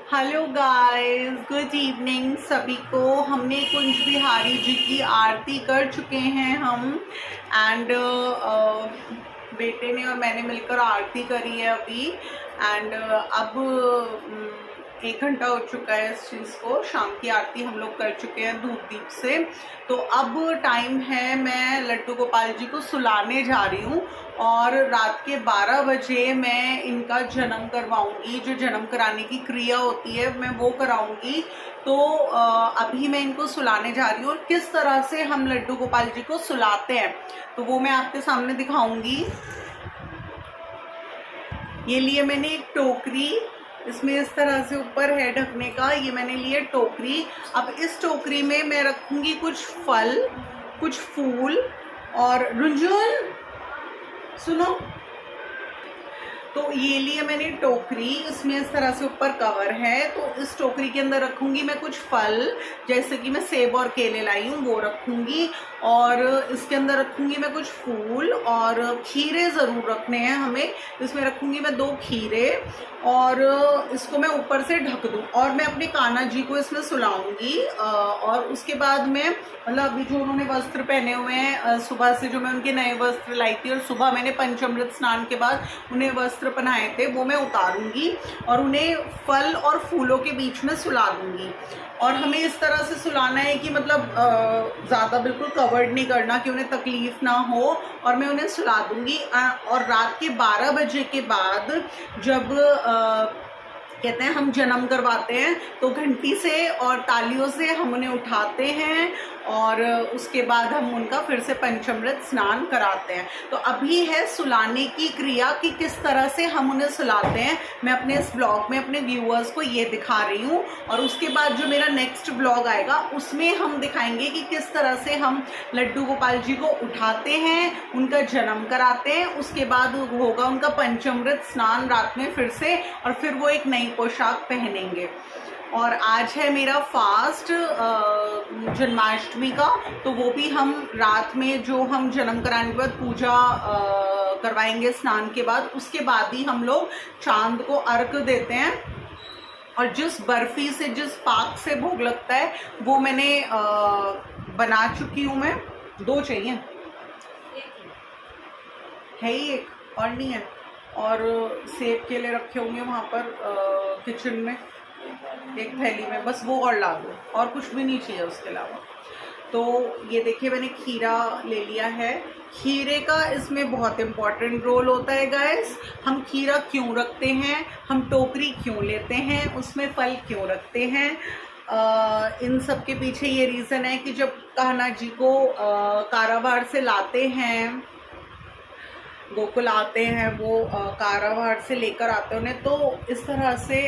Hello guys, good evening सभी को। हमने कुंज बिहारी जी की आरती कर चुके हैं हम एंड बेटे ने और मैंने मिलकर आरती करी है अभी। एंड अब 1 घंटा हो चुका है इस चीज़ को। शाम की आरती हम लोग कर चुके हैं धूप दीप से। तो अब टाइम है, मैं लड्डू गोपाल जी को सुलाने जा रही हूँ और रात के 12 बजे मैं इनका जन्म करवाऊंगी। जो जन्म कराने की क्रिया होती है मैं वो कराऊंगी। तो अभी मैं इनको सुलाने जा रही हूँ और किस तरह से हम लड्डू गोपाल जी को सुलाते हैं तो वो मैं आपके सामने दिखाऊंगी। ये लिए मैंने एक टोकरी, इसमें इस तरह से ऊपर है ढकने का, ये मैंने लिए टोकरी। अब इस टोकरी में मैं रखूंगी कुछ फल, कुछ फूल और रुंझुन सुनो। तो ये लिए मैंने टोकरी, इसमें इस तरह से ऊपर कवर है। तो इस टोकरी के अंदर रखूंगी मैं कुछ फल, जैसे कि मैं सेब और केले लाई हूँ वो रखूंगी। और इसके अंदर रखूंगी मैं कुछ फूल और खीरे ज़रूर रखने हैं हमें। इसमें रखूंगी मैं 2 खीरे और इसको मैं ऊपर से ढक दूँ और मैं अपने कान्हा जी को इसमें सुलाऊंगी। और उसके बाद में मतलब अभी जो उन्होंने वस्त्र पहने हुए हैं, सुबह से जो मैं उनके नए वस्त्र लाई थी और सुबह मैंने पंचामृत स्नान के बाद उन्हें वस्त्र पहनाए थे, वो मैं उतारूंगी और उन्हें फल और फूलों के बीच में सुला दूंगी। और हमें इस तरह से सुलाना है कि मतलब ज़्यादा बिल्कुल कवर्ड नहीं करना कि उन्हें तकलीफ ना हो। और मैं उन्हें सुला दूंगी और रात के 12 बजे के बाद जब कहते हैं हम जन्म करवाते हैं तो घंटी से और तालियों से हम उन्हें उठाते हैं और उसके बाद हम उनका फिर से पंचामृत स्नान कराते हैं। तो अभी है सुलाने की क्रिया कि किस तरह से हम उन्हें सुलाते हैं। मैं अपने इस ब्लॉग में अपने व्यूअर्स को ये दिखा रही हूँ और उसके बाद जो मेरा नेक्स्ट ब्लॉग आएगा उसमें हम दिखाएंगे कि किस तरह से हम लड्डू गोपाल जी को उठाते हैं, उनका जन्म कराते हैं। उसके बाद होगा उनका पंचामृत स्नान रात में फिर से और फिर वो एक नई पोशाक पहनेंगे। और आज है मेरा फास्ट जन्माष्टमी का, तो वो भी हम रात में जो हम जन्म कराने के बाद पूजा करवाएंगे स्नान के बाद, उसके बाद ही हम लोग चांद को अर्घ देते हैं। और जिस बर्फी से, जिस पाक से भोग लगता है वो मैंने बना चुकी हूँ मैं। 2 चाहिए, है ही एक और नहीं है। और सेब केले रखे होंगे वहाँ पर किचन में एक थैली में, बस वो और ला दो और कुछ भी नहीं चाहिए उसके अलावा। तो ये देखिए मैंने खीरा ले लिया है। खीरे का इसमें बहुत इम्पॉर्टेंट रोल होता है गाइस। हम खीरा क्यों रखते हैं, हम टोकरी क्यों लेते हैं, उसमें फल क्यों रखते हैं, इन सब के पीछे ये रीज़न है कि जब कान्हा जी को कारावार से लाते हैं, गोकुल आते हैं, वो कारावार से लेकर आते हैं उन्हें, तो इस तरह से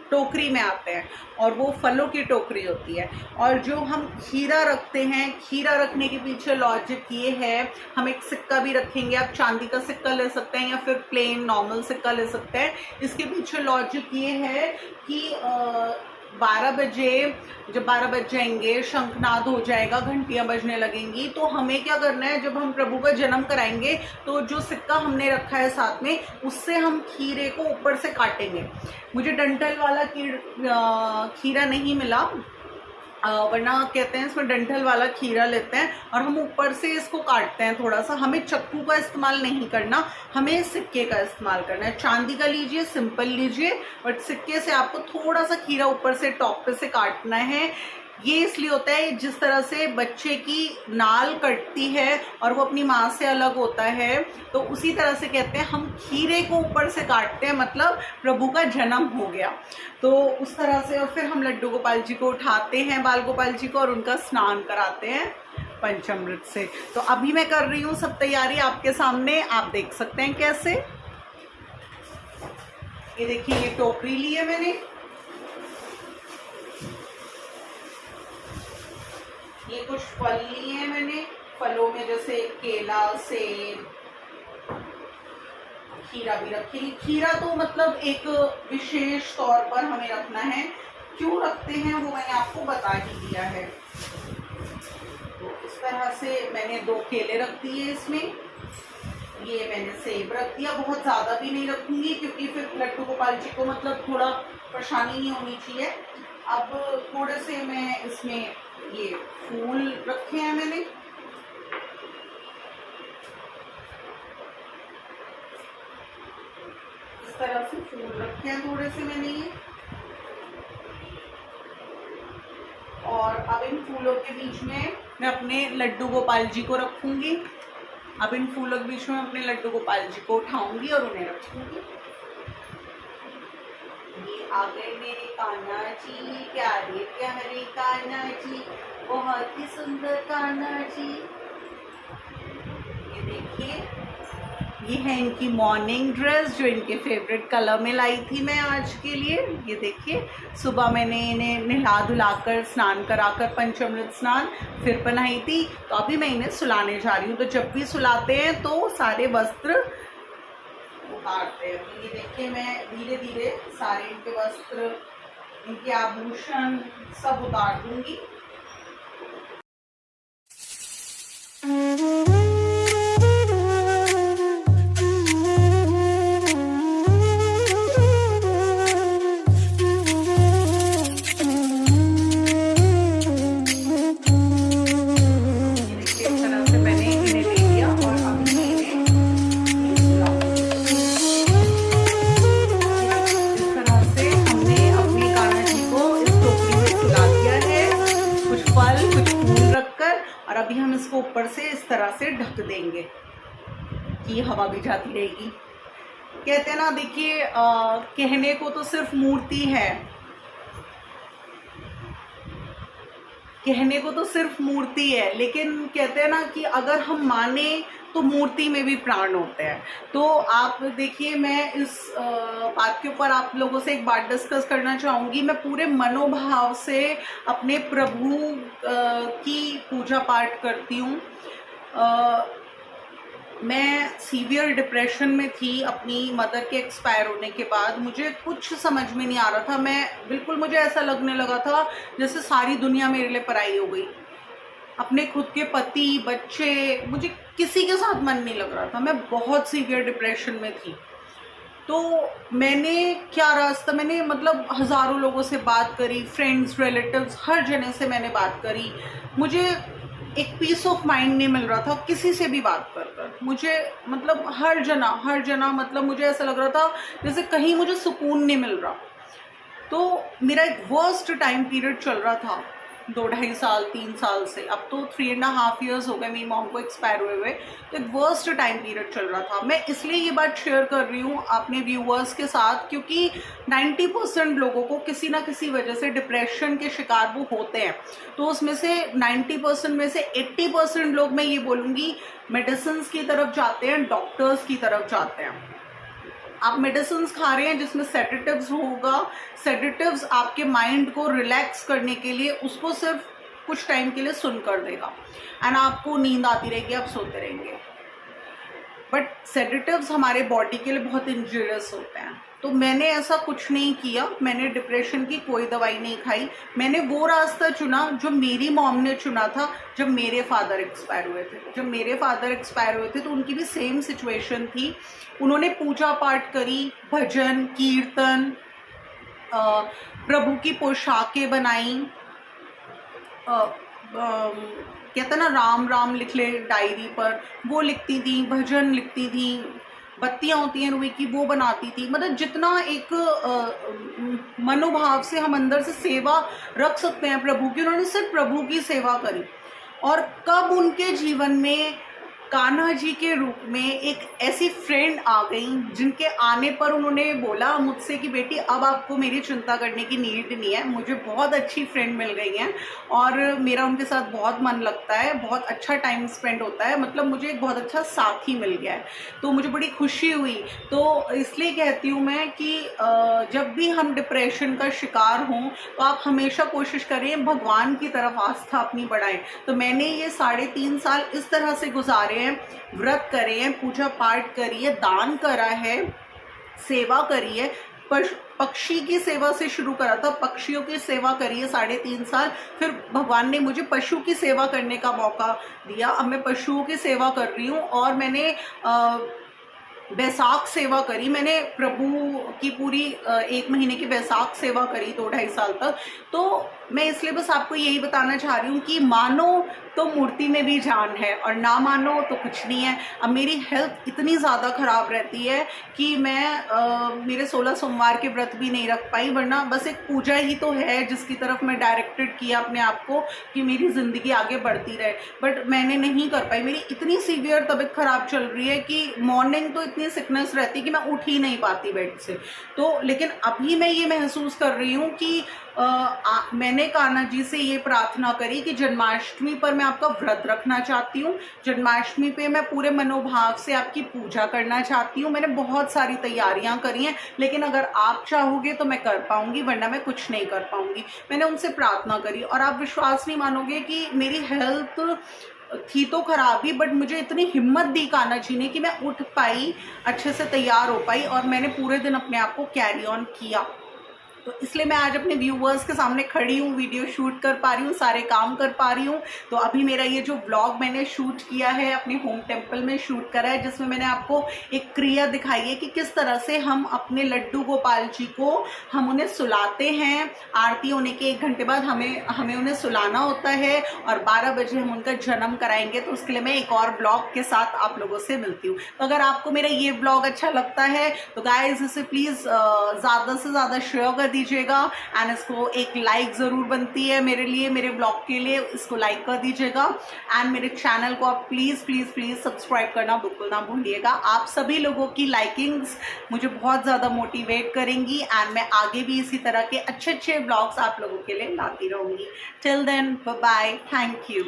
टोकरी में आते हैं और वो फलों की टोकरी होती है। और जो हम खीरा रखते हैं, खीरा रखने के पीछे लॉजिक ये है, हम एक सिक्का भी रखेंगे, आप चांदी का सिक्का ले सकते हैं या फिर प्लेन नॉर्मल सिक्का ले सकते हैं। इसके पीछे लॉजिक ये है कि 12 बजे, जब 12 बज जाएंगे, शंखनाद हो जाएगा, घंटियां बजने लगेंगी, तो हमें क्या करना है, जब हम प्रभु का जन्म कराएंगे तो जो सिक्का हमने रखा है साथ में, उससे हम खीरे को ऊपर से काटेंगे। मुझे डंठल वाला खीरा नहीं मिला, वरना कहते हैं इसमें डंठल वाला खीरा लेते हैं और हम ऊपर से इसको काटते हैं थोड़ा सा। हमें चक्कू का इस्तेमाल नहीं करना, हमें सिक्के का इस्तेमाल करना है। चांदी का लीजिए, सिंपल लीजिए, बट सिक्के से आपको थोड़ा सा खीरा ऊपर से टॉप पे से काटना है। ये इसलिए होता है, जिस तरह से बच्चे की नाल कटती है और वो अपनी माँ से अलग होता है, तो उसी तरह से कहते हैं हम खीरे को ऊपर से काटते हैं, मतलब प्रभु का जन्म हो गया। तो उस तरह से और फिर हम लड्डू गोपाल जी को उठाते हैं, बाल गोपाल जी को, और उनका स्नान कराते हैं पंचामृत से। तो अभी मैं कर रही हूँ सब तैयारी आपके सामने, आप देख सकते हैं कैसे। ये देखिए, ये टोकरी ली है मैंने, ये कुछ फल लिए हैं मैंने, फलों में जैसे केला, सेब, खीरा भी रखेंगे। खीरा तो मतलब एक विशेष तौर पर हमें रखना है, क्यों रखते हैं वो मैंने आपको बता ही दिया है। तो इस तरह से मैंने 2 केले रख दिए इसमें ये मैंने सेब रख दिया, बहुत ज़्यादा भी नहीं रखूंगी क्योंकि फिर लड्डू गोपाल जी को मतलब थोड़ा परेशानी नहीं होनी चाहिए। अब थोड़े से मैं इसमें ये फूल रखे हैं मैंने, इस तरह से फूल रखे हैं थोड़े से मैंने ये। और अब इन फूलों के बीच में मैं अपने लड्डू गोपाल जी को रखूंगी। अब इन फूलों के बीच में अपने लड्डू गोपाल जी को उठाऊंगी और उन्हें रखूंगी। ये आ गए मेरे कान्हा जी, प्यारे प्यारे कान्हा जी, बहुत ही सुंदर कान्हा जी। ये देखिए, ये है इनकी मॉर्निंग ड्रेस जो इनके फेवरेट कलर में लाई थी मैं आज के लिए। ये देखिए, सुबह मैंने इन्हें नहला धुलाकर स्नान कराकर पंचामृत स्नान फिर पहनाई थी, तो अभी मैं इन्हें सुलाने जा रही हूँ। तो जब भी सुलाते हैं तो सारे वस्त्र उतारते हैं। ये देखिए, मैं धीरे धीरे सारे इनके वस्त्र, इनके आभूषण सब उतार दूंगी। और अभी हम इसको ऊपर से इस तरह से ढक देंगे कि हवा भी जाती रहेगी। कहते हैं ना, देखिए कहने को तो सिर्फ मूर्ति है, कहने को तो सिर्फ मूर्ति है, लेकिन कहते हैं ना कि अगर हम माने तो मूर्ति में भी प्राण होते हैं। तो आप देखिए, मैं इस बात के ऊपर आप लोगों से एक बात डिस्कस करना चाहूँगी। मैं पूरे मनोभाव से अपने प्रभु की पूजा पाठ करती हूँ। मैं सीवियर डिप्रेशन में थी अपनी मदर के एक्सपायर होने के बाद। मुझे कुछ समझ में नहीं आ रहा था, मैं बिल्कुल, मुझे ऐसा लगने लगा था जैसे सारी दुनिया मेरे लिए पराई हो गई। अपने खुद के पति, बच्चे, मुझे किसी के साथ मन नहीं लग रहा था। मैं बहुत सीवियर डिप्रेशन में थी। तो मैंने क्या रास्ता, मैंने मतलब हज़ारों लोगों से बात करी, फ्रेंड्स, रिलेटिव्स, हर जने से मैंने बात करी। मुझे एक पीस ऑफ माइंड नहीं मिल रहा था किसी से भी बात कर कर। मुझे मतलब हर जना मतलब मुझे ऐसा लग रहा था जैसे कहीं मुझे सुकून नहीं मिल रहा। तो मेरा एक वर्स्ट टाइम पीरियड चल रहा था 2-2.5 साल 3 साल से। अब तो 3.5 years हो गए मेरी मॉम को एक्सपायर हुए। तो एक वर्स्ट टाइम पीरियड चल रहा था। मैं इसलिए ये बात शेयर कर रही हूँ अपने व्यूअर्स के साथ, क्योंकि 90% लोगों को किसी ना किसी वजह से डिप्रेशन के शिकार वो होते हैं। तो उसमें से 90% में से 80% लोग, मैं ये बोलूँगी, मेडिसिन की तरफ जाते हैं, डॉक्टर्स की तरफ जाते हैं। आप मेडिसिन खा रहे हैं जिसमें सेडेटिव्स होगा। सेडेटिव्स आपके माइंड को रिलैक्स करने के लिए उसको सिर्फ कुछ टाइम के लिए सुन कर देगा एंड आपको नींद आती रहेगी, आप सोते रहेंगे। बट सेडेटिव्स हमारे बॉडी के लिए बहुत इंजूरियस होते हैं। तो मैंने ऐसा कुछ नहीं किया, मैंने डिप्रेशन की कोई दवाई नहीं खाई। मैंने वो रास्ता चुना जो मेरी मॉम ने चुना था जब मेरे फादर एक्सपायर हुए थे। जब मेरे फादर एक्सपायर हुए थे तो उनकी भी सेम सिचुएशन थी। उन्होंने पूजा पाठ करी, भजन कीर्तन, प्रभु की पोशाकें बनाई, कहते ना राम राम लिख ले डायरी पर, वो लिखती थी, भजन लिखती थी, बत्तियां होती हैं रुई की वो बनाती थी। मतलब जितना एक मनोभाव से हम अंदर से सेवा रख सकते हैं प्रभु की, उन्होंने सिर्फ प्रभु की सेवा करी। और कब उनके जीवन में कान्हा जी के रूप में एक ऐसी फ्रेंड आ गई जिनके आने पर उन्होंने बोला मुझसे कि बेटी अब आपको मेरी चिंता करने की नीड नहीं है, मुझे बहुत अच्छी फ्रेंड मिल गई हैं और मेरा उनके साथ बहुत मन लगता है, बहुत अच्छा टाइम स्पेंड होता है, मतलब मुझे एक बहुत अच्छा साथी मिल गया है। तो मुझे बड़ी खुशी हुई। तो इसलिए कहती हूँ मैं कि जब भी हम डिप्रेशन का शिकार हों तो आप हमेशा कोशिश करें भगवान की तरफ आस्था अपनी बढ़ाएं। तो मैंने ये 3.5 साल इस तरह से गुजारे हैं, व्रत करे हैं, पूजा पाठ करिए, दान करा है, सेवा करिए, पक्षी की सेवा से शुरू करा था, पक्षियों की सेवा करी है 3.5 साल, फिर भगवान ने मुझे पशु की सेवा करने का मौका दिया, अब मैं पशुओं की सेवा कर रही हूँ। और मैंने बैसाख सेवा करी, मैंने प्रभु की पूरी 1 महीने की बैसाख सेवा करी 2-2.5 साल तक। तो मैं इसलिए बस आपको यही बताना चाह रही हूँ कि मानो तो मूर्ति में भी जान है और ना मानो तो कुछ नहीं है। अब मेरी हेल्थ इतनी ज़्यादा ख़राब रहती है कि मैं मेरे 16 सोमवार के व्रत भी नहीं रख पाई, वरना बस एक पूजा ही तो है जिसकी तरफ मैं डायरेक्टेड किया अपने आप को कि मेरी ज़िंदगी आगे बढ़ती रहे, बट मैंने नहीं कर पाई। मेरी इतनी सीवियर तबीयत ख़राब चल रही है कि मॉर्निंग तो इतनी सिकनेस रहती है कि मैं उठ ही नहीं पाती बेड से। तो लेकिन अभी मैं ये महसूस कर रही हूँ कि मैंने कान्हा जी से ये प्रार्थना करी कि जन्माष्टमी पर मैं आपका व्रत रखना चाहती हूँ, जन्माष्टमी पे मैं पूरे मनोभाव से आपकी पूजा करना चाहती हूँ। मैंने बहुत सारी तैयारियां करी हैं, लेकिन अगर आप चाहोगे तो मैं कर पाऊंगी, वरना मैं कुछ नहीं कर पाऊंगी। मैंने उनसे प्रार्थना करी और आप विश्वास नहीं मानोगे कि मेरी हेल्थ थी तो खराब ही, बट मुझे इतनी हिम्मत दी कान्हा जी ने कि मैं उठ पाई, अच्छे से तैयार हो पाई और मैंने पूरे दिन अपने आप को कैरी ऑन किया। तो इसलिए मैं आज अपने व्यूवर्स के सामने खड़ी हूँ, वीडियो शूट कर पा रही हूँ, सारे काम कर पा रही हूँ। तो अभी मेरा ये जो व्लॉग मैंने शूट किया है अपने होम टेम्पल में शूट करा है, जिसमें मैंने आपको एक क्रिया दिखाई है कि किस तरह से हम अपने लड्डू गोपाल जी को हम उन्हें सुलाते हैं। आरती होने के 1 घंटे बाद हमें उन्हें सुलाना होता है और 12 बजे हम उनका जन्म कराएंगे। तो उसके लिए मैं एक और ब्लॉग के साथ आप लोगों से मिलती हूँ। तो अगर आपको मेरा ये ब्लॉग अच्छा लगता है तो गाइज इसे प्लीज़ ज़्यादा से ज़्यादा शेयर कर दीजिएगा एंड इसको एक लाइक ज़रूर बनती है मेरे लिए, मेरे ब्लॉग के लिए, इसको लाइक कर दीजिएगा एंड मेरे चैनल को आप प्लीज़ प्लीज़ प्लीज़ सब्सक्राइब करना बिल्कुल ना भूलिएगा। आप सभी लोगों की लाइकिंग्स मुझे बहुत ज़्यादा मोटिवेट करेंगी एंड मैं आगे भी इसी तरह के अच्छे अच्छे ब्लॉग्स आप लोगों के लिए लाती रहूँगी। Till then bye bye, thank you.